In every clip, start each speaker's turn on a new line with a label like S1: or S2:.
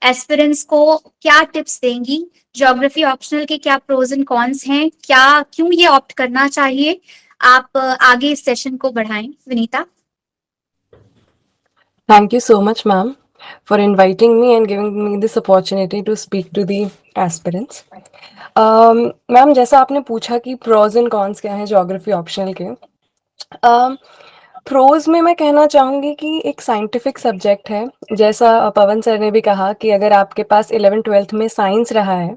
S1: Aspirants को क्या tips देंगी? ज्योग्राफी ऑप्शनल के क्या प्रोज एंड कॉन्स हैं, क्या क्यों ये ऑप्ट करना चाहिए? आप आगे इस सेशन को बढ़ाएं, Vinita.
S2: Thank you so much, ma'am, for inviting me and giving me this opportunity to speak to the aspirants. Ma'am, जैसा आपने पूछा कि प्रोज एंड कॉन्स क्या हैं ज्योग्राफी ऑप्शनल के, प्रोज में मैं कहना चाहूँगी कि एक साइंटिफिक सब्जेक्ट है। जैसा पवन सर ने भी कहा कि अगर आपके पास 11th-12th में साइंस रहा है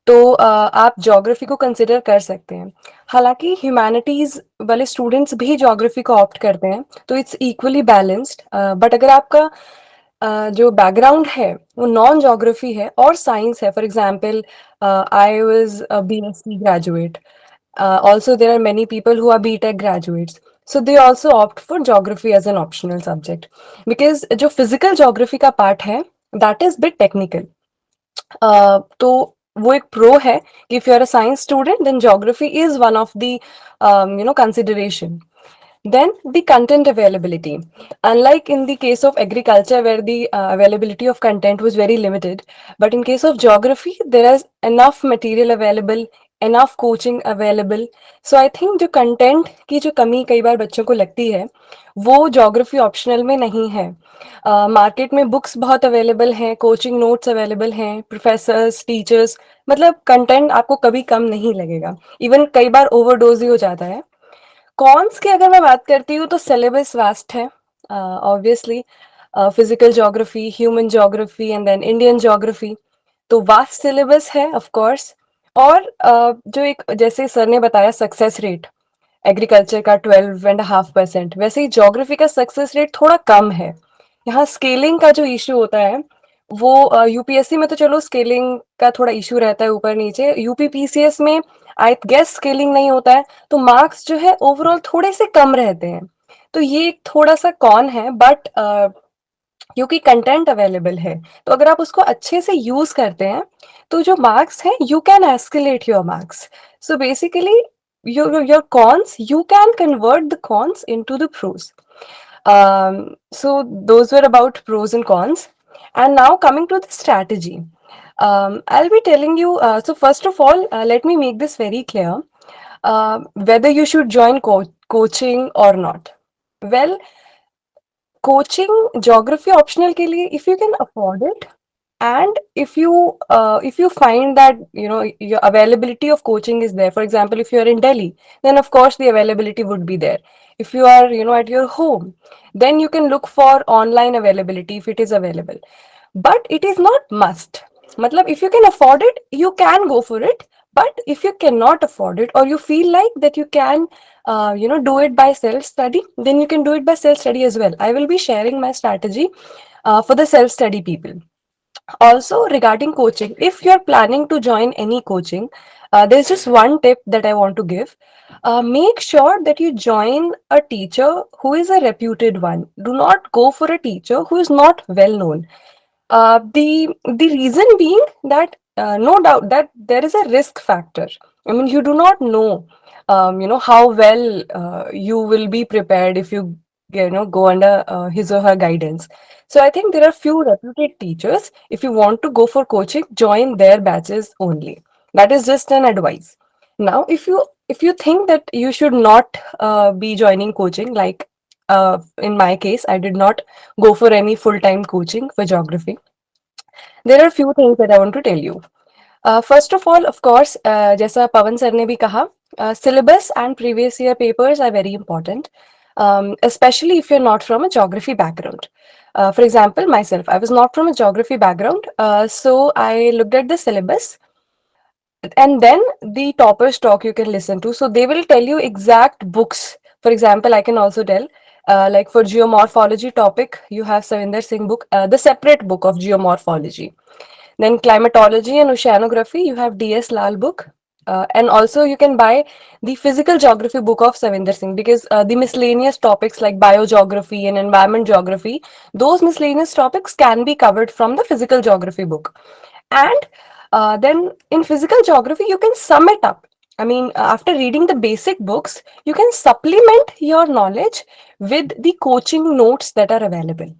S2: तो आप ज्योग्राफी को कंसिडर कर सकते हैं। हालांकि ह्यूमैनिटीज वाले स्टूडेंट्स भी ज्योग्राफी को ऑप्ट करते हैं, तो इट्स इक्वली बैलेंस्ड। बट अगर आपका जो बैकग्राउंड है वो नॉन ज्योग्राफी है और साइंस है, for example I was a BSc graduate, also there are many people who are BTech graduates, so they also opt for geography as an optional subject because जो physical geography का part है that is bit technical. तो वो एक pro है कि if you are a science student then geography is one of the consideration. Then the content availability. Unlike in the case of agriculture where the availability of content was very limited, but in case of geography there is enough material available, enough coaching available. So I think जो content की जो कमी कई बार बच्चों को लगती है वो geography optional में नहीं है। मार्केट में बुक्स बहुत अवेलेबल हैं, कोचिंग नोट्स अवेलेबल हैं, प्रोफेसर्स, टीचर्स, मतलब कंटेंट आपको कभी कम नहीं लगेगा। इवन कई बार ओवरडोज ही हो जाता है। कॉन्स की अगर मैं बात करती हूँ तो सिलेबस वास्ट है, obviously. Physical geography, human geography and then Indian geography, तो वास्ट सिलेबस है ऑफ कोर्स। और जो एक जैसे सर ने बताया सक्सेस रेट एग्रीकल्चर का 12.5%, वैसे ही ज्योग्राफी का सक्सेस रेट थोड़ा कम है। यहाँ स्केलिंग का जो इशू होता है वो यूपीएससी में तो चलो स्केलिंग का थोड़ा इशू रहता है ऊपर नीचे, यूपीपीसीएस में आई गेस स्केलिंग नहीं होता है, तो मार्क्स जो है ओवरऑल थोड़े से कम रहते हैं। तो ये एक थोड़ा सा कॉन है, बट क्योंकि कंटेंट अवेलेबल है तो अगर आप उसको अच्छे से यूज करते हैं तो जो मार्क्स हैं you can escalate your marks. So basically your cons, you can convert the cons into the pros. So those were about pros and cons. And now coming to the strategy, I'll be telling you, so first of all, let me make this very clear, whether you should join coaching or not. Well, coaching geography optional के लिए if you can afford it, and if you find that your availability of coaching is there, for example if you are in Delhi, then of course the availability would be there. If you are at your home, then you can look for online availability if it is available, but it is not must. Matlab, if you can afford it you can go for it, but if you cannot afford it or you feel like that you can do it by self study, then you can do it by self study as well. I will be sharing my strategy for the self study people. Also, regarding coaching, if you're planning to join any coaching, there's just one tip that I want to give. Make sure that you join a teacher who is a reputed one. Do not go for a teacher who is not well known. The reason being that no doubt that there is a risk factor. I mean, you do not know, how well you will be prepared if you go under his or her guidance. So I think there are few reputed teachers. If you want to go for coaching, join their batches only. That is just an advice. Now, if you think that you should not be joining coaching, like in my case, I did not go for any full-time coaching for geography. There are few things that I want to tell you. First of all, of course, जैसा पवन sir ने भी कहा, syllabus and previous year papers are very important, especially if you're not from a geography background. For example, myself, I was not from a geography background, so I looked at the syllabus and then the toppers talk you can listen to. So they will tell you exact books. For example, I can also tell, like for geomorphology topic, you have Savinder Singh book, the separate book of geomorphology. Then climatology and oceanography, you have DS Lal book. And also you can buy the physical geography book of Savinder Singh, because the miscellaneous topics like biogeography and environment geography, those miscellaneous topics can be covered from the physical geography book. And then in physical geography, you can sum it up. I mean, after reading the basic books, you can supplement your knowledge with the coaching notes that are available.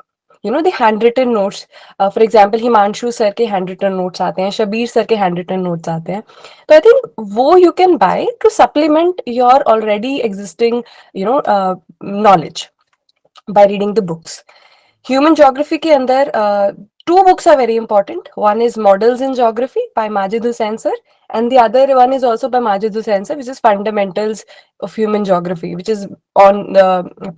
S2: You know the hand written notes, for example Himanshu sir के hand written notes आते हैं, Shabir sir के hand written notes आते हैं, तो I think वो you can buy to supplement your already existing you know knowledge by reading the books. Human geography के अंदर two books are very important. One is Models in Geography by Majid Hussain sir, and the other one is also by Majid Hussain sir, which is Fundamentals of Human Geography, which is on the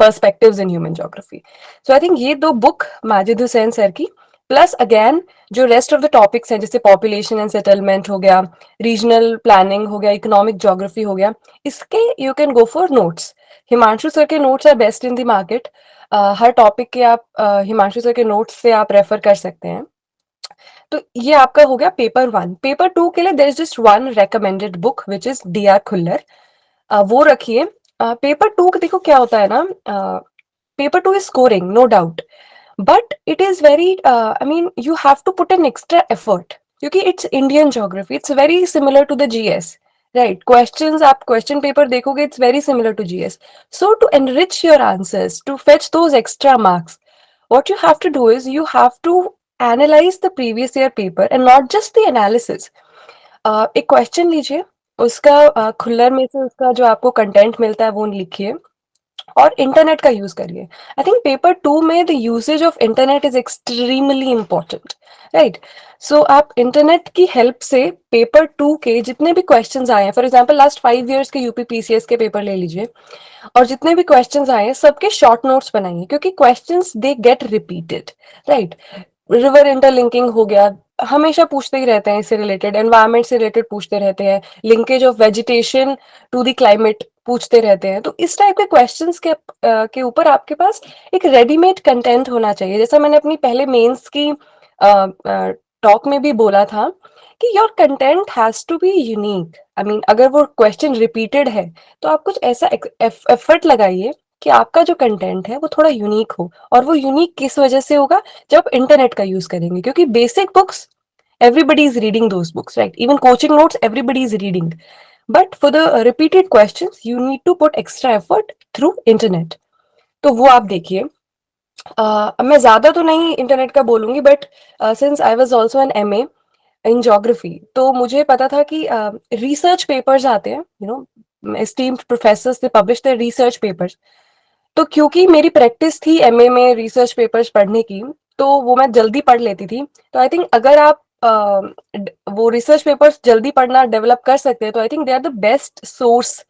S2: perspectives in human geography. So I think ये दो book Majid Hussain sir की, plus again जो rest of the topics हैं जैसे population and settlement हो गया, regional planning हो गया, इकोनॉमिक ज्योग्राफी हो गया, इसके you can go for notes. Himanshu sir के notes are best in the market. हर टॉपिक के आप हिमांशु सर के नोट्स से आप रेफर कर सकते हैं. तो ये आपका हो गया पेपर 1. पेपर 2 के लिए there is just one recommended book which is D R. Khullar. वो रखिए. पेपर 2 देखो क्या होता है ना, paper 2 is scoring no doubt, but it is very I mean you have to put an extra effort क्योंकि it's Indian geography, it's very similar to the GS, right? Questions, आप question paper देखोगे, it's very similar to GS. So to enrich your answers, to fetch those extra marks, what you have to do is you have to analyze the previous year paper and not just the analysis. एक question लीजिए, उसका खुल्लर में से उसका जो आपको content मिलता है वो लिखिए और इंटरनेट का यूज करिए. आई थिंक पेपर 2 में the usage of internet is extremely important, right? So आप इंटरनेट की हेल्प से पेपर 2 के जितने भी क्वेश्चंस आए हैं, फॉर एग्जांपल लास्ट 5 इयर्स के यूपी पीसीएस के पेपर ले लीजिए, और जितने भी क्वेश्चंस आए हैं सबके शॉर्ट नोट्स बनाइए क्योंकि questions they get repeated, right? River interlinking हो गया, हमेशा पूछते ही रहते हैं इससे रिलेटेड, एनवायरमेंट से रिलेटेड पूछते रहते हैं, linkage of vegetation to the climate पूछते रहते हैं. तो इस टाइप के क्वेश्चंस के ऊपर आपके पास एक रेडीमेड कंटेंट होना चाहिए. जैसा मैंने अपनी पहले मेंस की टॉक में भी बोला था कि your content has to be unique. I mean अगर वो क्वेश्चन रिपीटेड है तो आप कुछ ऐसा एफर्ट लगाइए कि आपका जो कंटेंट है वो थोड़ा यूनिक हो. और वो यूनिक किस वजह से होगा? जब इंटरनेट का यूज करेंगे, क्योंकि basic books everybody is reading those books, right? Even coaching notes everybody is reading, but for the repeated questions you need to put extra effort through internet. तो वो आप देखिए. मैं ज्यादा तो नहीं इंटरनेट का बोलूंगी, but since I was also an MA in geography, तो मुझे पता था कि रिसर्च पेपर्स आते हैं, you know esteemed professors, they publish the research papers. तो क्योंकि मेरी प्रैक्टिस थी एमए में रिसर्च पेपर्स पढ़ने की, तो वो मैं जल्दी पढ़ लेती थी. तो आई थिंक अगर आप वो रिसर्च पेपर्स जल्दी पढ़ना डेवलप कर सकते हैं तो I think they are the best source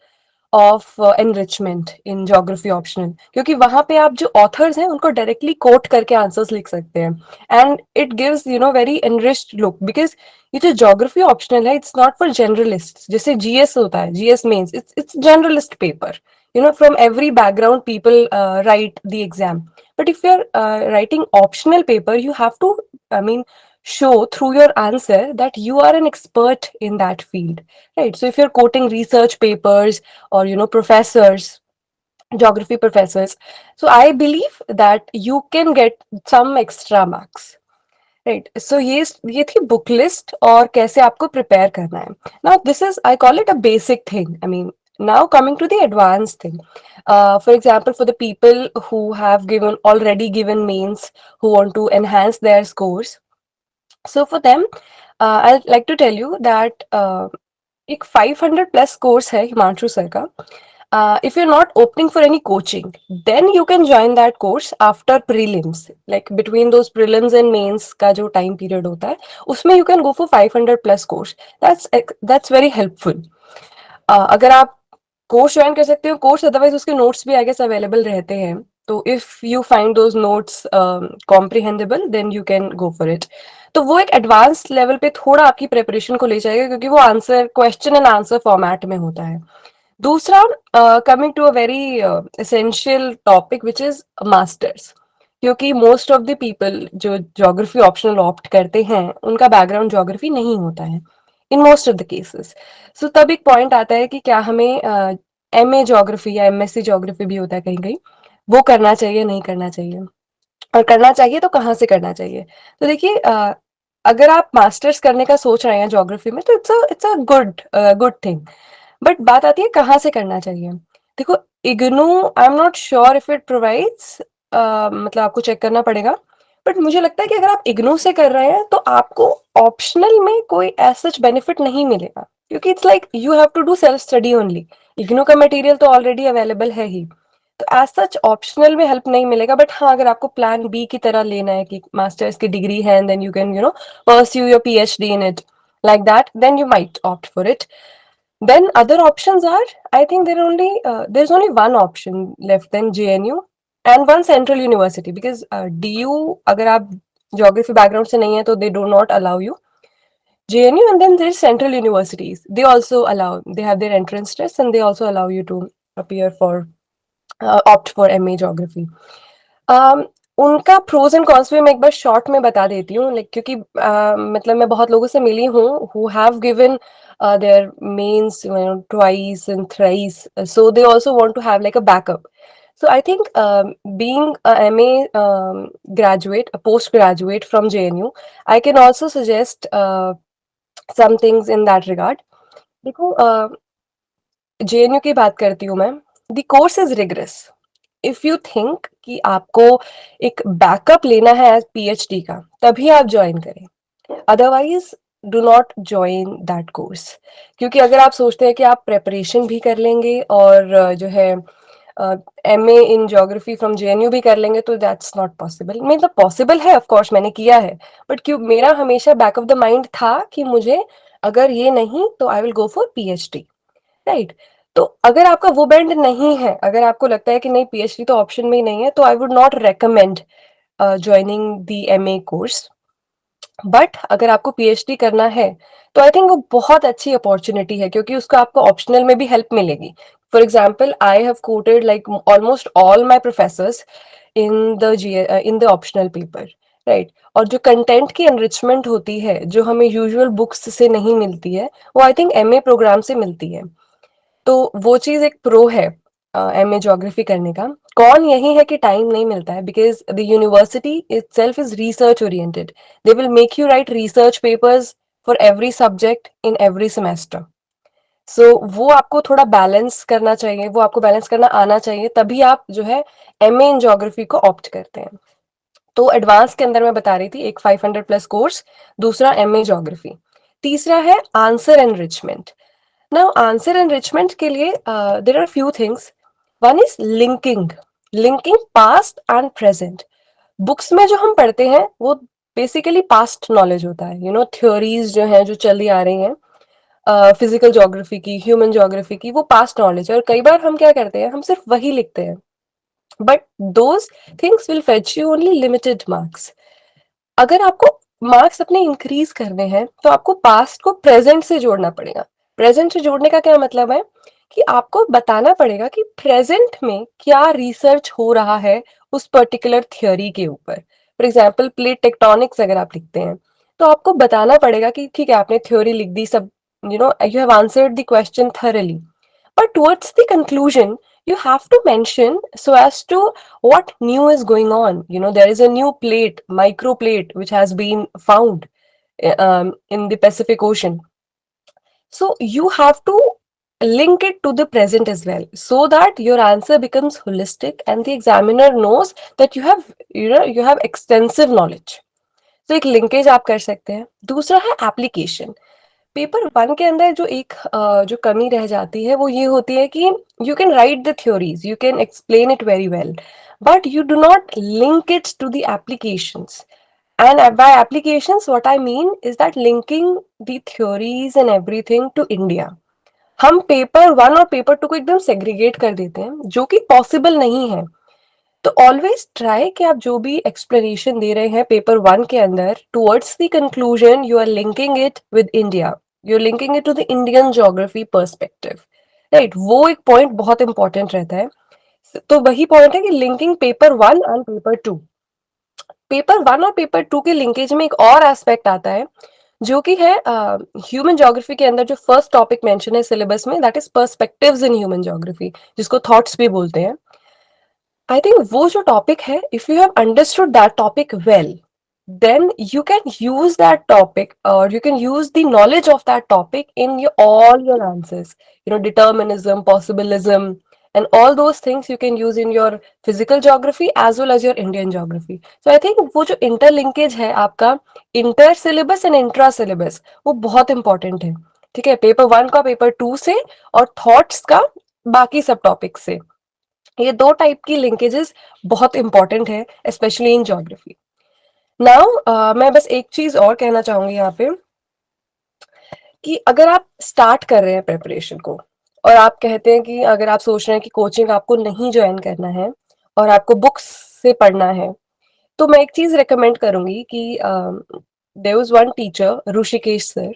S2: of enrichment in geography optional, क्योंकि वहां पे आप जो ऑथर्स हैं उनको डायरेक्टली कोट करके आंसर्स लिख सकते हैं, and it gives you know very enriched look. Because ये जो ज्योग्राफी ऑप्शनल है इट्स नॉट फॉर जनरलिस्ट, जैसे जीएस होता है, GS mains, it's generalist paper. You know, from every background people write the exam, but if you're writing optional paper, you have to, I mean, show through your answer that you are an expert in that field, right? So if you're quoting research papers or you know professors, geography professors, so I believe that you can get some extra marks, right? So ये थी book list और कैसे आपको prepare करना है. Now this is, I call it a basic thing. I mean now coming to the advanced thing, for example for the people who have already given mains, who want to enhance their scores, so for them I'd like to tell you that एक 500 plus course है Himanshu sir का. If you're not opting for any coaching, then you can join that course after prelims, like between those prelims and mains का जो time period होता है उसमें you can go for 500 plus course. That's very helpful. अगर आप course join कर सकते हो कोर्स, अदरवाइज उसके नोट्स भी आई गेस अवेलेबल रहते हैं. तो if you find those notes comprehendable then you can go for it. तो वो एक एडवांस लेवल पे थोड़ा आपकी प्रिपरेशन को ले जाएगा क्योंकि वो answer question and answer format में होता है. दूसरा, coming to a very essential topic which is masters, क्योंकि मोस्ट ऑफ द पीपल जो ज्योग्राफी ऑप्शनल ऑप्ट करते हैं उनका बैकग्राउंड ज्योग्राफी नहीं होता है in most of the cases. So तब एक पॉइंट आता है कि क्या हमें एमए ज्योग्राफी या एमएससी ज्योग्राफी भी होता है कहीं कहीं, वो करना चाहिए नहीं करना चाहिए, और करना चाहिए तो कहाँ से करना चाहिए. तो देखिए, अगर आप मास्टर्स करने का सोच रहे हैं ज्योग्राफी में तो it's a good thing, but बात आती है कहाँ से करना चाहिए. देखो, IGNOU, I am not sure if it provides, मतलब आपको चेक करना पड़ेगा, बट मुझे लगता है कि अगर आप इग्नू से कर रहे हैं तो आपको ऑप्शनल में कोई एज सच बेनिफिट नहीं मिलेगा, क्योंकि it's like you have to do self study only. IGNOU का मटेरियल तो ऑलरेडी अवेलेबल है ही, तो एज सच ऑप्शनल में हेल्प नहीं मिलेगा। बट हाँ, अगर आपको प्लान बी की तरह लेना है कि मास्टर्स की डिग्री है and then you can pursue your PhD in it like that, then you might opt for it. Then other options are, I think there's only one option left then JNU and one central university, because DU अगर आप geography background से नहीं है तो they do not allow you. JNU and then there's central universities. They also allow, they have their entrance tests and they also allow you to appear for opt for MA geography. um, उनका pros and cons भी मैं एक बार short में बता देती हूँ, like क्योंकि मतलब मैं बहुत लोगों से मिली हूँ who have given their mains twice and thrice, so they also want to have like a backup. So I think being a MA graduate, a postgraduate from JNU, I can also suggest some things in that regard. देखो, JNU की बात करती हूँ मैं। The course is rigorous. If you think कि आपको एक backup लेना है एज पीएचडी का, तभी आप ज्वाइन करें, otherwise do not join that course. क्योंकि अगर आप सोचते हैं कि आप प्रेपरेशन भी कर लेंगे और जो है MA in geography from JNU भी कर लेंगे, तो दैट्स नॉट पॉसिबल। मतलब पॉसिबल है, ऑफ कोर्स मैंने किया है, बट क्यों, मेरा हमेशा बैक ऑफ द माइंड था कि मुझे अगर ये नहीं तो I will go for PhD, right. तो अगर आपका वो बैंड नहीं है, अगर आपको लगता है कि नहीं पीएचडी तो ऑप्शन में ही नहीं है, तो I would not recommend joining the MA course. But अगर आपको पीएचडी करना है तो आई थिंक वो बहुत अच्छी अपॉर्चुनिटी है, क्योंकि उसको आपको ऑप्शनल में भी हेल्प मिलेगी। For example, I have coated like almost all my professors in the optional paper, right. और जो कंटेंट की एनरिचमेंट होती है, जो हमें यूजुअल बुक्स से नहीं मिलती है, वो आई थिंक एमए प्रोग्राम से मिलती है। तो वो चीज एक प्रो है एमए ज्योग्राफी करने का। कौन यही है कि टाइम नहीं मिलता है, because the university itself is research oriented. They will make you write research papers for every subject in every semester. So वो आपको थोड़ा बैलेंस करना चाहिए, वो आपको बैलेंस करना आना चाहिए, तभी आप जो है एमए इन ज्योग्राफी को ऑप्ट करते हैं। तो एडवांस के अंदर मैं बता रही थी, एक 500 प्लस कोर्स, दूसरा एमए ज्योग्राफी, तीसरा है answer enrichment. Now, answer enrichment के लिए there are few things. One is linking, linking past and present. Books में जो हम पढ़ते हैं वो बेसिकली पास्ट नॉलेज होता है, थ्योरीज जो हैं, जो चली आ रही हैं फिजिकल ज्योग्राफी की, ह्यूमन ज्योग्राफी की, वो पास्ट नॉलेज है। और कई बार हम क्या करते हैं, हम सिर्फ वही लिखते हैं, but those things will fetch you only limited marks. अगर आपको मार्क्स अपने इंक्रीज करने हैं तो आपको पास्ट को प्रेजेंट से जोड़ना पड़ेगा। प्रेजेंट से जोड़ने का क्या मतलब है कि आपको बताना पड़ेगा कि प्रेजेंट में क्या रिसर्च हो रहा है उस पर्टिकुलर थ्योरी के ऊपर। फॉर एग्जाम्पल, प्लेट टेक्टोनिक्स अगर आप लिखते हैं तो आपको बताना पड़ेगा कि ठीक है, आपने थ्योरी लिख दी, सब you have answered the question thoroughly, but towards the conclusion you have to mention so as to what new is going on. There is a new plate, microplate, which has been found in the Pacific Ocean. So you have to link it to the present as well, so that your answer becomes holistic and the examiner knows that you have extensive knowledge. So एक linkage आप कर सकते हैं। दूसरा है application. Paper one के अंदर जो एक जो कमी रह जाती है वो ये होती है कि you can write the theories, you can explain it very well, but you do not link it to the applications. And by applications what I mean is that linking the theories and everything to India. हम paper one और paper two को एकदम segregate कर देते हैं, जो कि possible नहीं है। तो ऑलवेज ट्राई कि आप जो भी एक्सप्लेनेशन दे रहे हैं पेपर वन के अंदर, towards the conclusion you are linking it with India, you are linking it to the Indian geography perspective, right. वो एक पॉइंट बहुत इंपॉर्टेंट रहता है। तो वही पॉइंट है कि linking paper one and paper two. Paper one और पेपर टू के लिंकेज में एक और एस्पेक्ट आता है, जो कि है ह्यूमन ज्योग्राफी के अंदर जो फर्स्ट टॉपिक मेंशन है सिलेबस में, that is perspectives in human geography, जिसको थॉट्स भी बोलते हैं। आई थिंक वो जो टॉपिक है, if you have understood that topic well, then you can use that topic, or you can use the knowledge of that topic in all your answers. Determinism, possibilism, and all those things you can use in your physical geography as well as your Indian geography. So I think वो जो interlinkage है आपका inter syllabus and intra syllabus, वो बहुत important है। ठीक है, paper 1 का पेपर 2 से और थॉट्स का बाकी सब टॉपिक से, ये दो टाइप की लिंकेजेस बहुत इंपॉर्टेंट है स्पेशली इन ज्योग्राफी। नाउ मैं बस एक चीज और कहना चाहूंगी यहाँ पे कि अगर आप स्टार्ट कर रहे हैं प्रिपरेशन को और आप कहते हैं कि अगर आप सोच रहे हैं कि कोचिंग आपको नहीं ज्वाइन करना है और आपको बुक्स से पढ़ना है, तो मैं एक चीज रेकमेंड करूंगी कि there was one teacher Rishikesh sir,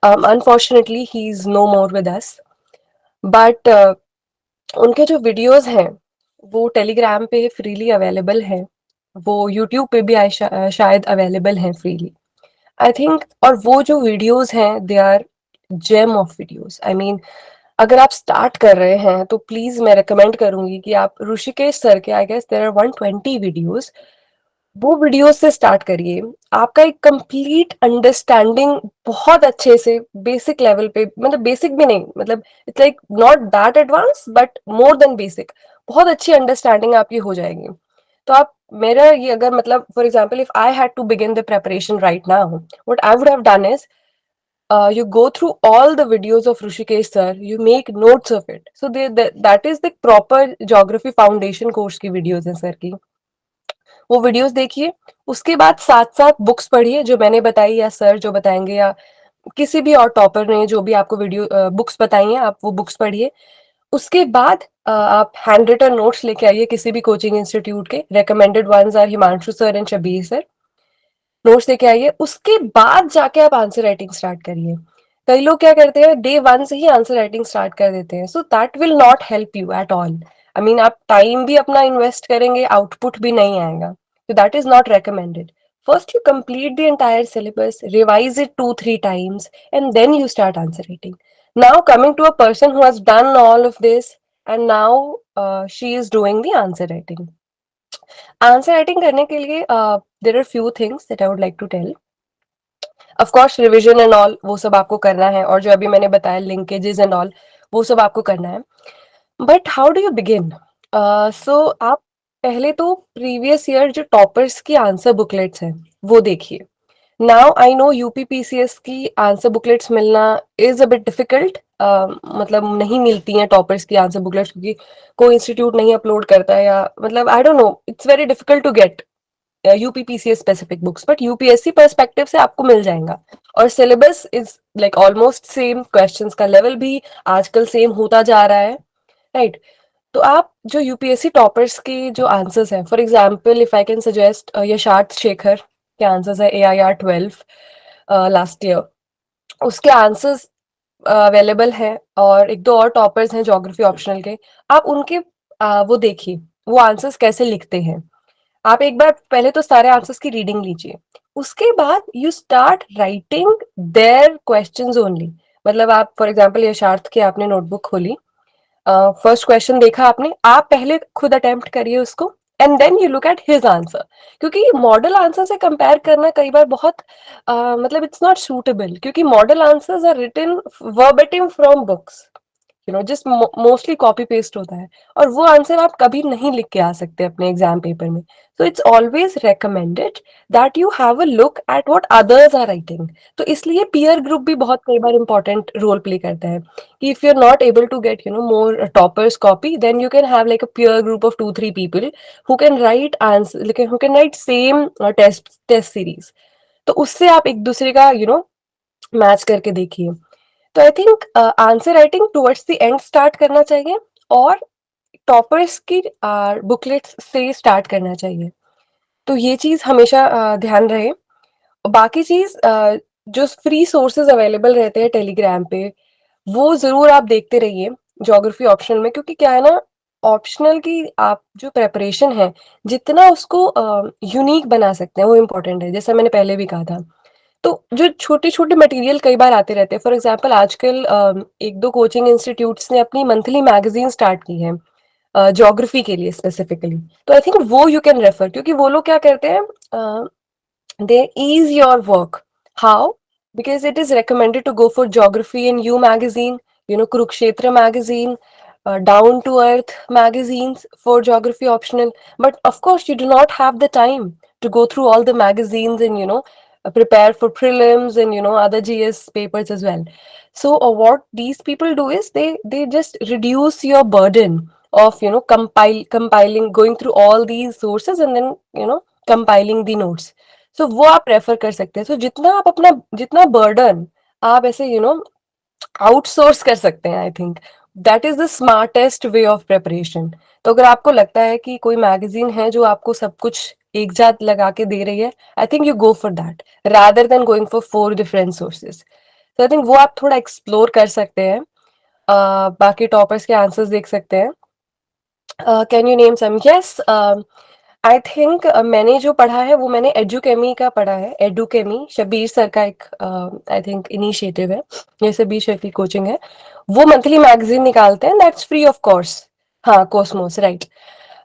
S2: unfortunately he is no more with us, but उनके जो वीडियोस हैं वो टेलीग्राम पे फ्रीली अवेलेबल हैं, वो यूट्यूब पे भी शायद अवेलेबल हैं फ्रीली, आई थिंक। और वो जो वीडियोस हैं they are gem of videos, I mean अगर आप स्टार्ट कर रहे हैं तो प्लीज मैं रिकमेंड करूंगी कि आप ऋषिकेश सर के, I guess there are 120 videos, वो वीडियोस से स्टार्ट करिए। आपका एक कंप्लीट अंडरस्टैंडिंग बहुत अच्छे से बेसिक लेवल पे, मतलब बेसिक भी नहीं, मतलब it's like not that advance but more than basic, बहुत अच्छी अंडरस्टैंडिंग आपकी हो जाएगी। तो आप, मेरा ये अगर मतलब for example if I had to begin the preparation right now, what I would have done is you go through all the videos of Rishikesh sir, you make notes of it, so that is the proper geography foundation course की videos हैं sir की, वो videos देखिए। उसके बाद साथ साथ books पढ़िए जो मैंने बताई या सर जो बताएंगे या किसी भी और टॉपर ने जो भी आपको वीडियो बुक्स बताई हैं, आप वो बुक्स पढ़िए। उसके बाद आप हैंड रिटन नोट्स लेके आइए किसी भी कोचिंग इंस्टीट्यूट के, recommended ones are Himanshu sir and Shabir sir, notes लेके आइए। उसके बाद जाके आप आंसर राइटिंग स्टार्ट करिए। कई लोग क्या करते हैं, डे 1 से ही आंसर राइटिंग स्टार्ट कर देते हैं, so that will not help you at all. I mean आप टाइम भी अपना इन्वेस्ट करेंगे, आउटपुट भी नहीं आएगा, so that is not recommended. First, you complete the entire syllabus, revise it 2-3 times, and then you start answer writing. Now, coming to a person who has done all of this, and now she is doing the answer writing. Answer writing करने के लिए there are few things that I would like to tell. Of course, revision and all वो सब आपको करना है, और जो अभी मैंने बताया linkages and all वो सब आपको करना है. But how do you begin? So आप पहले तो प्रीवियस ईयर जो टॉपर्स की आंसर बुकलेट्स हैं वो देखिए। नाउ आई नो यूपीपीसीएस की आंसर बुकलेट्स मिलना इज अ बिट डिफिकल्ट, मतलब नहीं मिलती हैं टॉपर्स की आंसर बुकलेट्स क्योंकि कोई इंस्टीट्यूट नहीं अपलोड करता है, या मतलब I don't know, it's very difficult to get UPPCS specific books, but UPSC perspective से आपको मिल जाएगा। और syllabus is like almost same, questions का लेवल भी आजकल सेम होता जा रहा है, राइट? तो आप जो यूपीएससी टॉपर्स की जो आंसर्स हैं, for example if I can suggest Yatharth Shekhar के आंसर्स है AIR 12 लास्ट ईयर, उसके आंसर्स अवेलेबल है, और एक दो और टॉपर्स हैं ज्योग्राफी ऑप्शनल के, आप उनके वो देखिए वो आंसर्स कैसे लिखते हैं। आप एक बार पहले तो सारे आंसर्स की रीडिंग लीजिए, उसके बाद you start writing their questions only. मतलब आप फॉर एग्जांपल यशार्थ की आपने नोटबुक खोली, फर्स्ट क्वेश्चन देखा आपने, आप पहले खुद अटेम्प्ट करिए उसको, and then you look at his answer, क्योंकि मॉडल आंसर से कंपेयर करना कई बार बहुत मतलब इट्स नॉट सूटेबल, क्योंकि model answers are written verbatim from books, you know, just mostly copy paste होता है, और वो आंसर आप कभी नहीं लिख के आ सकते अपने एग्जाम पेपर में। So it's always recommended that you have a look at what others are writing. तो इसलिए पीयर ग्रुप भी बहुत कई बार इंपॉर्टेंट रोल प्ले करता है कि if you are not able to get more toppers copy, then you can have like a peer group of 2-3 people who can write answer, who can write same test series. तो उससे आप एक दूसरे का match करके देखिए। तो I think answer writing towards the end start करना चाहिए, और टॉपर्स की बुकलेट्स से स्टार्ट करना चाहिए। तो ये चीज हमेशा ध्यान रहे। बाकी चीज जो फ्री सोर्सेज अवेलेबल रहते हैं टेलीग्राम पे, वो जरूर आप देखते रहिए ज्योग्राफी ऑप्शनल में, क्योंकि क्या है ना, ऑप्शनल की आप जो प्रेपरेशन है जितना उसको यूनिक बना सकते हैं वो इम्पोर्टेंट है, जैसा मैंने पहले भी कहा था। तो जो छोटे छोटे मटेरियल कई बार आते रहते हैं, फॉर एग्जांपल आजकल एक दो कोचिंग इंस्टीट्यूट्स ने अपनी मंथली मैगजीन स्टार्ट की है ज्योग्राफी के लिए स्पेसिफिकली, तो आई थिंक वो यू कैन रेफर, क्योंकि वो लोग क्या करते हैं, they ease your work. How? Because it is recommended to go for geography in you magazine, Kurukshetra magazine, down to earth magazines for geography optional. But of course, you do not have the time to go through all the magazines and, prepare for prelims and, other GS papers as well. So, what these people do is they just reduce your burden of, compiling, going through all these sources and then, compiling the notes. So वो आप prefer कर सकते हैं. So जितना burden आप ऐसे outsource कर सकते हैं, I think that is the smartest way of preparation. तो अगर आपको लगता है कि कोई मैगजीन है जो आपको सब कुछ एक साथ लगा के दे रही है, I think you go for that rather than going for 4 different sources. तो आई थिंक वो आप थोड़ा एक्सप्लोर कर सकते हैं. बाकी टॉपर्स के आंसर्स देख सकते हैं. Can you name some? Yes, I think मैंने जो पढ़ा है वो मैंने एडुकेमी का पढ़ा है. एडुकेमी शबीर सर का एक आई थिंक इनिशिएटिव है, जैसे बी सर की कोचिंग है. वो मंथली मैगजीन निकालते हैं, दैट्स फ्री ऑफ कोर्स. हाँ, कोस्मोस, राइट.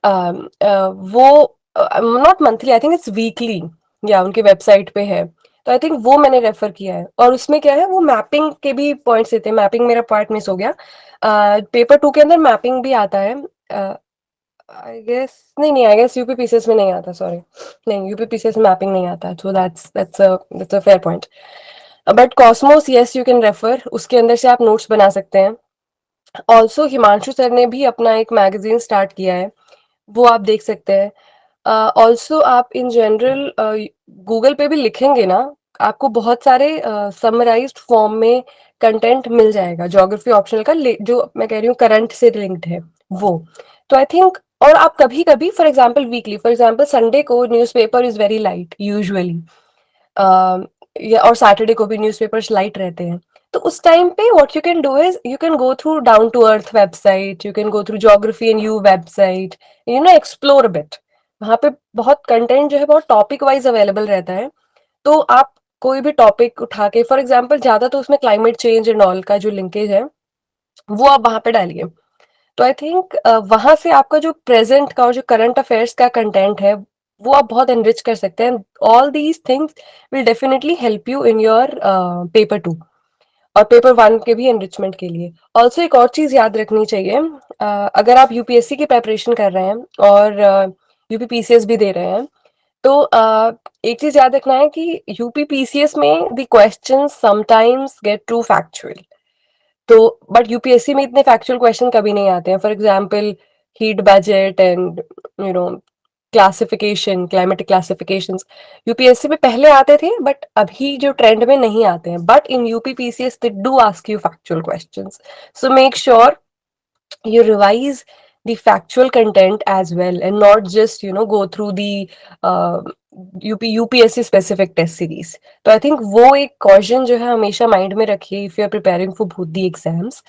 S2: वो not monthly, I think it's weekly, या उनके वेबसाइट पे है. तो आई थिंक वो मैंने रेफर किया है. और उसमें क्या है, वो मैपिंग के भी पॉइंट्स देते हैं. मैपिंग मेरा पार्ट मिस हो गया. पेपर 2 के अंदर मैपिंग भी आता है. आई गेस नहीं, आई गेस यूपीपीसीएस में नहीं आता, सॉरी. नहीं, यूपीपीसीएस में मैपिंग नहीं आता. So that's a fair point. But Cosmos, yes, you can refer. उसके अंदर से आप नोट्स बना सकते हैं. ऑल्सो हिमांशु सर ने भी अपना एक मैगजीन स्टार्ट किया है, वो आप देख सकते हैं. ऑल्सो आप इन जनरल गूगल पे भी लिखेंगे ना, आपको बहुत सारे समराइज्ड फॉर्म में कंटेंट मिल जाएगा ज्योग्राफी ऑप्शनल का, जो मैं कह रही हूँ करंट से लिंक्ड है वो. तो आई थिंक, और आप कभी कभी, for example weekly, for example Sunday को newspaper is very light usually, या और सैटरडे को भी न्यूज़पेपर्स लाइट रहते हैं. तो उस टाइम पे what you can do is you can go through Down to Earth website, you can go through Geography and You website, explore bit. वहाँ पे बहुत कंटेंट जो है बहुत टॉपिक वाइज अवेलेबल रहता है. तो आप कोई भी टॉपिक उठा के, फॉर एग्जाम्पल ज्यादा तो उसमें क्लाइमेट चेंज एंड ऑल का जो लिंकेज है वो आप वहां पे डालिए. तो आई थिंक वहां से आपका जो प्रेजेंट का और जो करंट अफेयर्स का कंटेंट है वो आप बहुत एनरिच कर सकते हैं. All these things will definitely help you in your paper 2 और पेपर 1 के भी एनरिचमेंट के लिए. ऑल्सो एक और चीज याद रखनी चाहिए, अगर आप यूपीएससी की प्रेपरेशन कर रहे हैं और यूपीपीसीएस भी दे रहे हैं, तो एक चीज याद रखना है कि यूपीपीसीएस में the question sometimes get to factual. तो बट यूपीएससी में इतने फैक्चुअल क्वेश्चन कभी नहीं आते हैं. For example heat budget and classification, climatic classifications UPSC में पहले आते थे, बट अभी जो ट्रेंड में नहीं आते हैं. But in UPPCS they do ask you factual questions. So make sure you revise the factual content as well and not just go through the uh, UPSC specific test series. तो I think वो एक caution जो है हमेशा mind में रखिए if you are preparing for both the exams.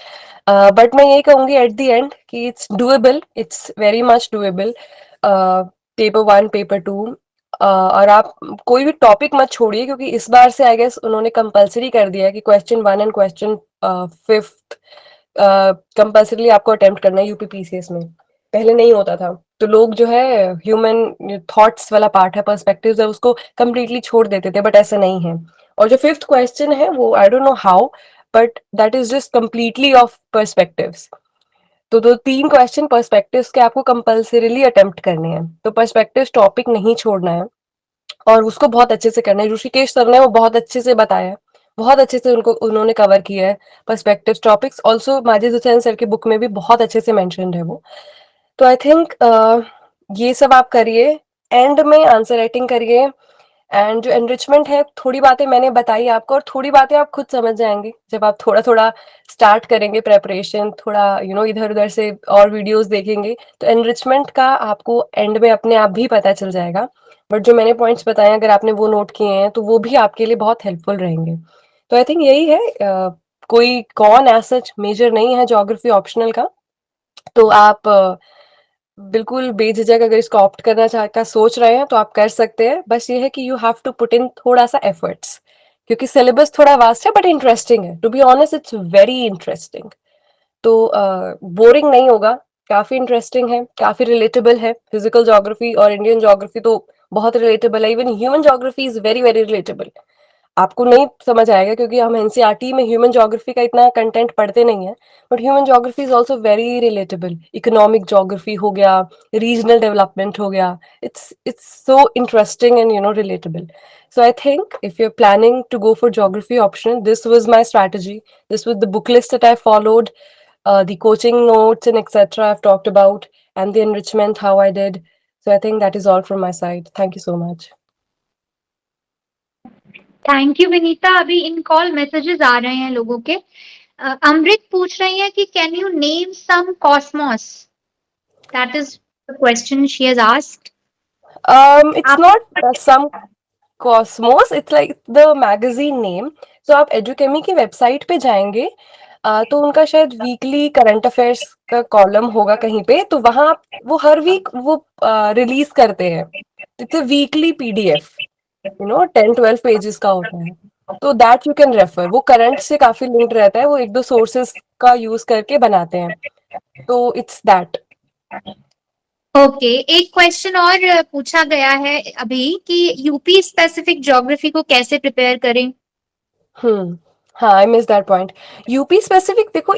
S2: But मैं यही कहूंगी एट द एंड कि it's doable, it's very much doable. Paper 1, paper 2, और आप कोई भी टॉपिक मत छोड़िए, क्योंकि इस बार से आई गेस उन्होंने कंपलसरी कर दिया है कि क्वेश्चन 1 एंड क्वेश्चन 5 कंपल्सरीली आपको अटेम्प्ट करना है यूपीपीसीएस में. पहले नहीं होता था. तो लोग जो है ह्यूमन थॉट्स वाला पार्ट है, पर्सपेक्टिव्स है, उसको कंप्लीटली छोड़ देते थे, बट ऐसा नहीं है. और जो 5th क्वेश्चन है वो आई don't know how, but that is just completely off perspectives. तो 3 क्वेश्चन पर्सपेक्टिव्स के आपको कंपल्सरीली अटेम्प्ट करने हैं. तो पर्सपेक्टिव्स टॉपिक नहीं छोड़ना है और उसको बहुत अच्छे से करना है. ऋषिकेश सर ने वो बहुत अच्छे से बताया है, बहुत अच्छे से उन्होंने कवर किया है perspective topics. Also Majid Hussain sir की बुक में भी बहुत अच्छे से मेंशन्ड है वो. तो आई थिंक ये सब आप करिए. एंड में आंसर राइटिंग करिए. एंड जो एनरिचमेंट है, थोड़ी बातें मैंने बताई आपको और थोड़ी बातें आप खुद समझ जाएंगे जब आप थोड़ा थोड़ा स्टार्ट करेंगे प्रेपरेशन, थोड़ा इधर उधर से और वीडियोस देखेंगे. तो एनरिचमेंट का आपको एंड में अपने आप भी पता चल जाएगा. बट जो मैंने पॉइंट्स बताए, अगर आपने वो नोट किए हैं तो वो भी आपके लिए बहुत हेल्पफुल रहेंगे. तो आई थिंक यही है. कोई कौन एज सच मेजर नहीं है ज्योग्राफी ऑप्शनल का. तो आप बिल्कुल बेझिझक अगर इसको ऑप्ट करना का सोच रहे हैं तो आप कर सकते हैं. बस ये है कि you have to put in थोड़ा सा एफर्ट्स, क्योंकि सिलेबस थोड़ा वास्ट है बट इंटरेस्टिंग है. To be honest it's very interesting. तो बोरिंग नहीं होगा, काफी इंटरेस्टिंग है, काफी रिलेटेबल है. फिजिकल ज्योग्राफी और इंडियन ज्योग्राफी तो बहुत रिलेटेबल है. Even human geography is very very relatable. आपको नहीं समझ आएगा क्योंकि हम एनसीईआरटी में ह्यूमन ज्योग्राफी का इतना कंटेंट पढ़ते नहीं है, but human geography is also very relatable. Economic geography हो गया, रीजनल डेवलपमेंट हो गया, it's so interesting and relatable. So I think if you're planning to go for geography optional, this was my strategy. This was the book list that I followed, the coaching notes and etc. I've talked about, and the enrichment how I did. So I think that is all from my side. Thank you so much.
S1: Thank you Vinita. अभी इन call messages आ रहे हैं लोगों के। अमृत पूछ रही है कि can you name some cosmos, that is the question she has asked.
S2: It's
S1: आप
S2: not some Cosmos, it's like the magazine name. So आप एडुकेमी की वेबसाइट पे जाएंगे, तो उनका शायद वीकली करंट अफेयर्स का कॉलम होगा कहीं पे, तो वहां वो हर वीक वो रिलीज करते हैं। It's a weekly PDF, 10-12 pages का होता है, तो दैट यू कैन रेफर। वो करंट से काफी लिंक्ड रहता है, वो एक दो सोर्सेस का यूज करके बनाते हैं, तो इट्स दैट।
S1: ओके, एक क्वेश्चन और पूछा गया है अभी कि यूपी स्पेसिफिक ज्योग्राफी को कैसे प्रिपेयर करें।
S2: हाँ, I miss that point. UP specific देखो,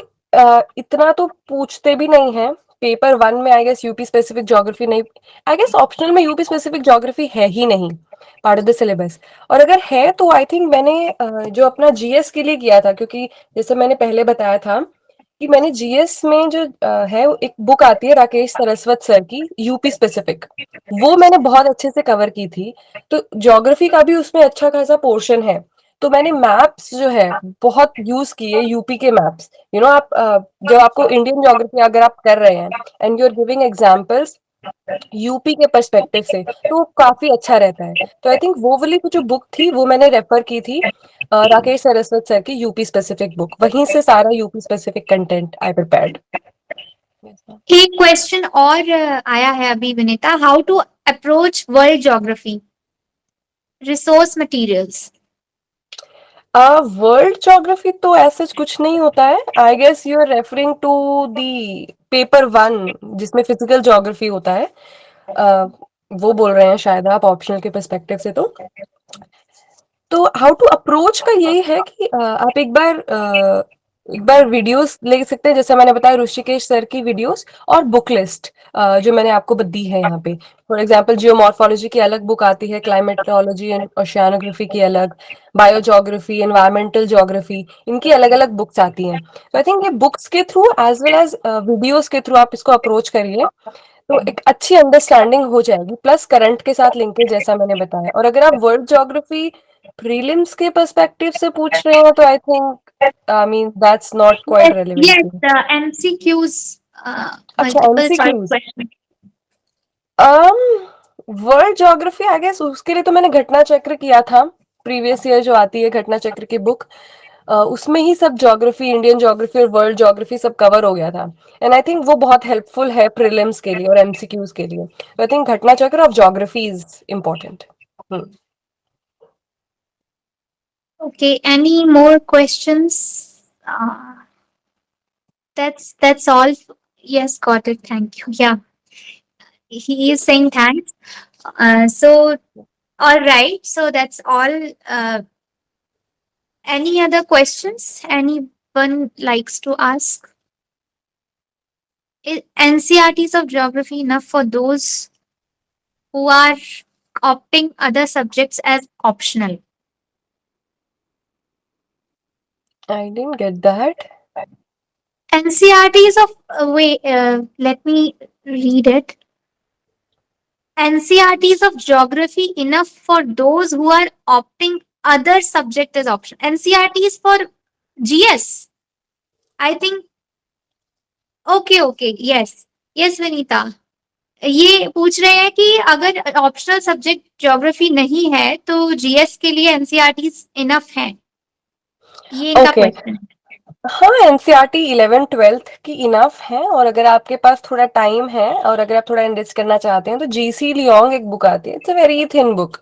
S2: इतना तो पूछते भी नहीं है। पेपर 1 में I guess UP specific geography नहीं, आई गेस ऑप्शनल में यूपी स्पेसिफिक ज्योग्राफी है ही नहीं पार्ट ऑफ द सिलेबस। और अगर है तो आई थिंक मैंने जो अपना जीएस के लिए किया था, क्योंकि जैसे मैंने पहले बताया था कि मैंने जीएस में जो है एक बुक आती है राकेश सरस्वत सर की, यूपी स्पेसिफिक, वो मैंने बहुत अच्छे से कवर की थी। तो ज्योग्राफी का भी उसमें अच्छा खासा पोर्शन है, तो मैंने मैप्स जो है बहुत यूज किए, यूपी के मैप्स। आप जब आपको इंडियन ज्योग्राफी अगर आप कर रहे हैं and you are giving examples UP के पर्सपेक्टिव से, तो वो काफी अच्छा रहता है। तो आई थिंक वो वाली जो बुक थी वो मैंने रेफर की थी, राकेश सरस्वत सर की यूपी स्पेसिफिक बुक, वहीं से सारा UP specific content I prepared.
S1: एक क्वेश्चन और आया है अभी Vinita, how to approach world geography, resource materials.
S2: World geography तो ऐसा कुछ नहीं होता है। I guess you are referring to the paper 1 जिसमें फिजिकल ज्योग्राफी होता है, वो बोल रहे हैं शायद आप ऑप्शनल के पर्सपेक्टिव से। तो हाउ टू अप्रोच का यही है कि आप एक बार वीडियोस ले सकते हैं, जैसे मैंने बताया ऋषिकेश सर की वीडियोस, और बुक लिस्ट जो मैंने आपको दी है यहाँ पे। फॉर एग्जांपल जियोमॉर्फोलॉजी की अलग बुक आती है, क्लाइमेटोलॉजी एंड ओशियानोग्राफी की अलग, बायोज्योग्राफी, एनवायरमेंटल ज्योग्राफी, इनकी अलग अलग बुक्स आती हैं। तो आई थिंक ये बुक्स के through as well as videos के थ्रू आप इसको अप्रोच करिए, तो एक अच्छी अंडरस्टैंडिंग हो जाएगी, प्लस करंट के साथ लिंकेज जैसा मैंने बताया। और अगर आप वर्ल्ड ज्योग्राफी प्रीलिम्स के पर्सपेक्टिव से पूछ रहे हैं, तो I think I mean that's not quite
S1: yes,
S2: relevant.
S1: MCQs,
S2: अच्छा,
S1: multiple choice
S2: MCQs.
S1: Question.
S2: World geography I guess उसके लिए तो मैंने घटना चक्र किया था, प्रीवियस ईयर जो आती है घटना चक्र की बुक, उसमें ही सब ज्योग्राफी, इंडियन ज्योग्राफी और वर्ल्ड ज्योग्राफी सब कवर हो गया था। एंड आई थिंक वो बहुत हेल्पफुल है प्रीलिम्स के लिए और एमसीक्यूज के लिए। आई थिंक घटना चक्र of geography is important.
S1: Okay, any more questions? That's all. Yes, got it. Thank you. Yeah, he is saying thanks. So all right. So that's all. Any other questions? Anyone likes to ask? Is NCRTs of geography enough for those who are opting other subjects as optional?
S2: I didn't get that.
S1: NCRTs of wait, let me read it. NCRTs of geography enough for those who are opting other subject as option. NCRTs for GS. I think okay, yes Vinita, ये पूछ रहे हैं कि अगर optional subject geography नहीं है तो GS के लिए एनसीईआरटीज इनफ हैं, ये इनका
S2: ओके,
S1: क्वेश्चन है।
S2: हाँ, एनसीईआरटी 11-12 की इनफ है, और अगर आपके पास थोड़ा टाइम है और अगर आप थोड़ा एनरिच करना चाहते हैं तो जीसी लियोंग एक बुक आती है, it's a very thin book,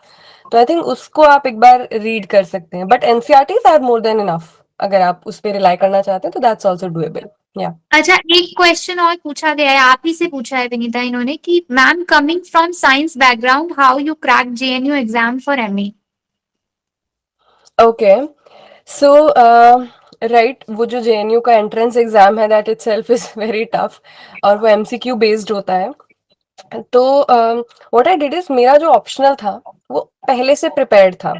S2: तो आई थिंक उसको आप एक बार रीड कर सकते हैं। But NCERTs are more than enough, अगर आप उस पर रिलाई करना चाहते हैं तो दैट्स आल्सो डूएबल। या
S1: अच्छा, एक क्वेश्चन और पूछा गया है, आप ही से पूछा है विनीता इन्होंने कि ma'am coming from science background how you crack JNU exam for MA.
S2: Okay, so right, वो जो जेएनयू का एंट्रेंस एग्जाम है that itself is very tough, और वो एमसीक्यू बेस्ड होता है। तो व्हाट आई डिड इज, मेरा जो ऑप्शनल था वो पहले से प्रिपेयर्ड था।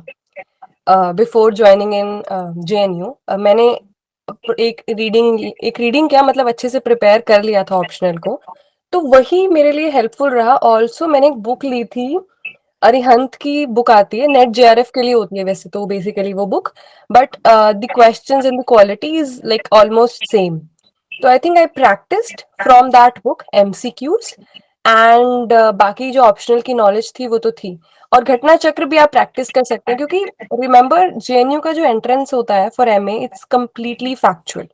S2: बिफोर ज्वाइनिंग इन जेएनयू मैंने एक रीडिंग क्या मतलब अच्छे से प्रिपेयर कर लिया था ऑप्शनल को, तो वही मेरे लिए हेल्पफुल रहा। ऑल्सो मैंने एक बुक ली थी, अरिहंत की बुक आती है, नेट जेआरएफ के लिए होती है वैसे तो बेसिकली वो book, but the questions and the quality is like almost same. तो I think I practised from that book MCQs, and बाकी जो ऑप्शनल की नॉलेज थी वो तो थी। और घटना चक्र भी आप प्रैक्टिस कर सकते हैं, क्योंकि रिमेंबर जेएनयू का जो एंट्रेंस होता है for MA it's completely factual,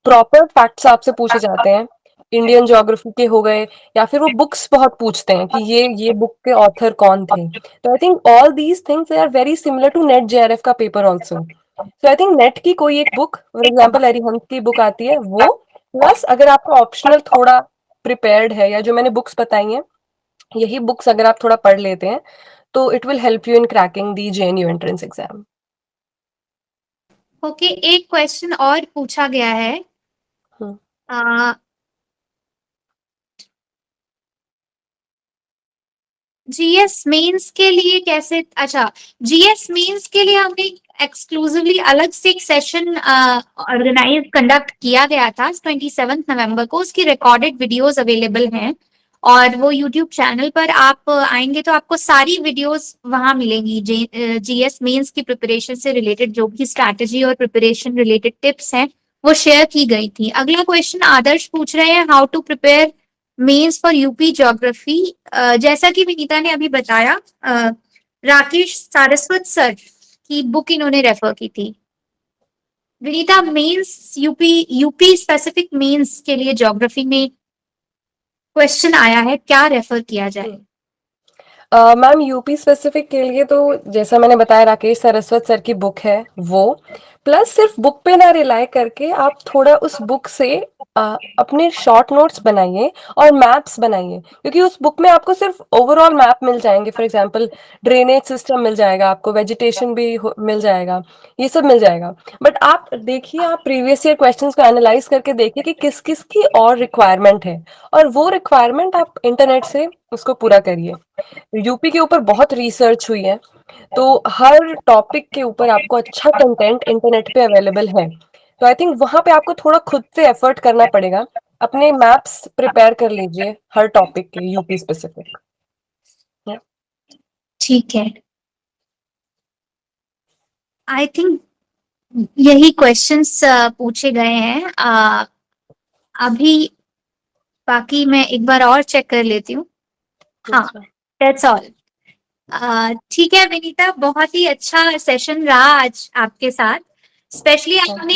S2: proper facts आपसे पूछे जाते हैं। इंडियन ज्योग्राफी के हो गए, या फिर वो बुक्स बहुत पूछते हैं कि ये बुक के ऑथर कौन थे। तो I think all these things are very similar to NET JRF का paper also. So I think NET की कोई एक बुक, फॉर एग्जाम्पल अरिहंत की बुक आती है वो, प्लस अगर आपका ऑप्शनल थोड़ा प्रिपेयर्ड है, या जो मैंने बुक्स बताई हैं यही बुक्स अगर आप थोड़ा पढ़ लेते हैं, तो it will help you in cracking the JNU entrance exam.
S1: Okay, एक क्वेश्चन और पूछा गया है। जीएस मेंस के लिए कैसे, अच्छा, जीएस मेंस के लिए हमने एक्सक्लूसिवली अलग से एक सेशन ऑर्गेनाइज कंडक्ट किया गया था 27 नवंबर को। उसकी रिकॉर्डेड वीडियोस अवेलेबल हैं, और वो यूट्यूब चैनल पर आप आएंगे तो आपको सारी वीडियोस वहां मिलेंगी। जीएस मेंस की प्रिपरेशन से रिलेटेड जो भी स्ट्रैटेजी और प्रिपरेशन रिलेटेड टिप्स हैं वो शेयर की गई थी। अगला क्वेश्चन आदर्श पूछ रहे हैं, how to prepare mains for UP geography. जैसा कि विनीता ने अभी बताया, राकेश सारस्वत सर की बुक इन्होंने रेफर की थी। Vinita, mains UP specific mains के लिए ज्योग्राफी में क्वेश्चन आया है, क्या रेफर किया जाए?
S2: मैम यूपी स्पेसिफिक के लिए तो जैसा मैंने बताया राकेश सरस्वत सर की बुक है वो, प्लस सिर्फ बुक पे ना रिलाय करके आप थोड़ा उस बुक से अपने शॉर्ट नोट्स बनाइए और मैप्स बनाइए, क्योंकि उस बुक में आपको सिर्फ ओवरऑल मैप मिल जाएंगे। फॉर एग्जांपल ड्रेनेज सिस्टम मिल जाएगा आपको, वेजिटेशन भी मिल जाएगा, ये सब मिल जाएगा। बट आप देखिए, आप प्रीवियस ईयर क्वेश्चंस को एनालाइज करके देखिए कि किस किस की और रिक्वायरमेंट है, और वो रिक्वायरमेंट आप इंटरनेट से उसको पूरा करिए। यूपी के ऊपर बहुत रिसर्च हुई है, तो हर टॉपिक के ऊपर आपको अच्छा कंटेंट इंटरनेट पे अवेलेबल है। तो आई थिंक वहां पे आपको थोड़ा खुद से एफर्ट करना पड़ेगा। अपने मैप्स प्रिपेयर कर लीजिए हर टॉपिक के यूपी स्पेसिफिक।
S1: ठीक है, आई थिंक यही क्वेश्चंस पूछे गए हैं अभी। बाकी मैं एक बार और चेक कर लेती हूँ। हाँ, दैट्स ऑल। ठीक है विनीता, बहुत ही अच्छा सेशन रहा आज आपके साथ। स्पेशली आपने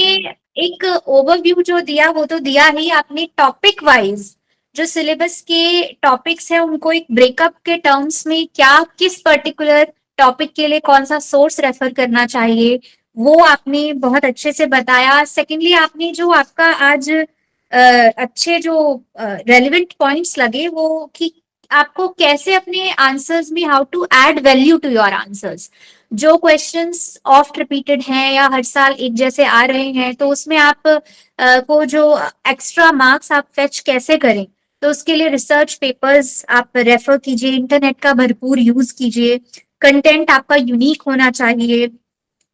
S1: एक ओवरव्यू जो दिया वो तो दिया ही, आपने टॉपिक वाइज जो सिलेबस के टॉपिक्स हैं उनको एक ब्रेकअप के टर्म्स में क्या किस पर्टिकुलर टॉपिक के लिए कौन सा सोर्स रेफर करना चाहिए वो आपने बहुत अच्छे से बताया। सेकेंडली, आपने जो आपका आज अच्छे जो रेलिवेंट पॉइंट्स लगे वो कि आपको कैसे अपने आंसर्स में how to add value to your answers. जो क्वेश्चंस ऑफ्ट रिपीटेड हैं या हर साल एक जैसे आ रहे हैं तो उसमें आप को जो एक्स्ट्रा मार्क्स आप फेच कैसे करें, तो उसके लिए रिसर्च पेपर्स आप रेफर कीजिए, इंटरनेट का भरपूर यूज कीजिए, कंटेंट आपका यूनिक होना चाहिए,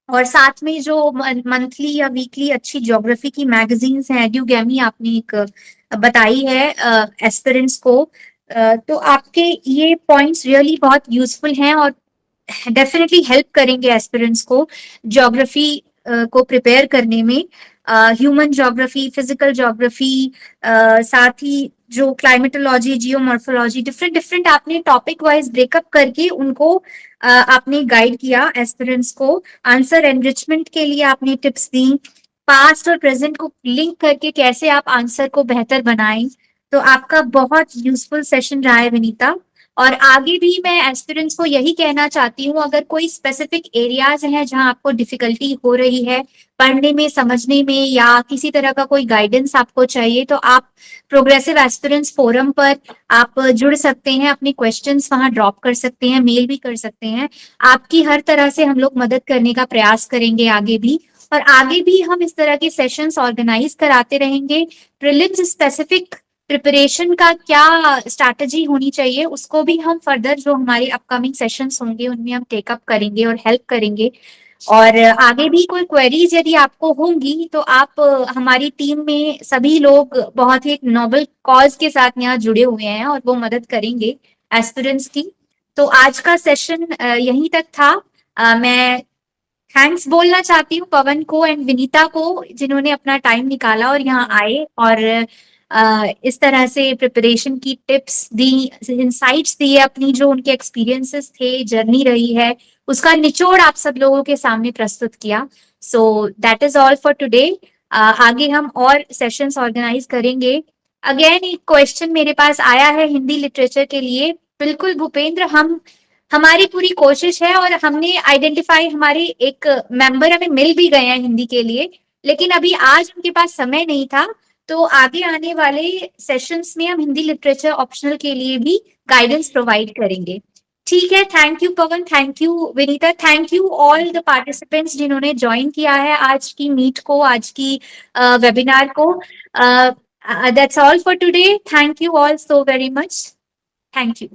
S1: और साथ में जो मंथली या वीकली अच्छी ज्योग्राफी की मैगजीन्स हैं, एड्यूगैमी आपने एक बताई है एस्पिरेंट्स को, तो आपके ये पॉइंट्स रियली बहुत यूजफुल हैं और डेफिनेटली हेल्प करेंगे एस्पिरेंट्स को ज्योग्राफी को प्रिपेयर करने में। ह्यूमन ज्योग्राफी, फिजिकल ज्योग्राफी, साथ ही जो क्लाइमेटोलॉजी, जियोमॉर्फोलॉजी, डिफरेंट डिफरेंट आपने टॉपिक वाइज ब्रेकअप करके उनको आपने गाइड किया एस्पिरेंट्स को। आंसर एनरिचमेंट के लिए आपने टिप्स दी, पास्ट और प्रेजेंट को लिंक करके कैसे आप आंसर को बेहतर बनाएं। तो आपका बहुत यूजफुल सेशन रहा है विनीता, और आगे भी मैं एस्पिरेंट्स को यही कहना चाहती हूँ, अगर कोई स्पेसिफिक एरियाज हैं जहां आपको डिफिकल्टी हो रही है पढ़ने में, समझने में, या किसी तरह का कोई गाइडेंस आपको चाहिए, तो आप प्रोग्रेसिव एस्पिरेंट्स फोरम पर आप जुड़ सकते हैं, अपने क्वेश्चंस वहां ड्रॉप कर सकते हैं, मेल भी कर सकते हैं। आपकी हर तरह से हम लोग मदद करने का प्रयास करेंगे आगे भी, और आगे भी हम इस तरह के सेशंस ऑर्गेनाइज कराते रहेंगे। प्रीलिम्स स्पेसिफिक प्रिपरेशन का क्या स्ट्रैटेजी होनी चाहिए, उसको भी हम फर्दर जो हमारे अपकमिंग सेशंस होंगे उनमें हम टेकअप करेंगे और हेल्प करेंगे। और आगे भी कोई क्वेरीज यदि आपको होंगी तो आप हमारी टीम में सभी लोग बहुत ही एक नोबल कॉज के साथ यहाँ जुड़े हुए हैं और वो मदद करेंगे एस्पिरेंट्स की। तो आज का सेशन यहीं तक था। मैं थैंक्स बोलना चाहती हूँ पवन को एंड विनीता को, जिन्होंने अपना टाइम निकाला और यहाँ आए और इस तरह से प्रिपरेशन की टिप्स दी, इंसाइट्स दिए, अपनी जो उनके एक्सपीरियंसेस थे, जर्नी रही है, उसका निचोड़ आप सब लोगों के सामने प्रस्तुत किया। So that is all for today. आगे हम और सेशंस ऑर्गेनाइज करेंगे। अगेन एक क्वेश्चन मेरे पास आया है हिंदी लिटरेचर के लिए। बिल्कुल भूपेंद्र, हमारी पूरी कोशिश है और हमने आइडेंटिफाई, हमारे एक मेंबर हमें मिल भी गए हैं हिंदी के लिए, लेकिन अभी आज उनके पास समय नहीं था। तो आगे आने वाले सेशंस में हम हिंदी लिटरेचर ऑप्शनल के लिए भी गाइडेंस प्रोवाइड करेंगे। ठीक है, thank you Pawan, thank you Vinita, thank you all the participants जिन्होंने ज्वाइन किया है आज की मीट को, आज की वेबिनार को। That's all for today. Thank you all so very much. Thank you.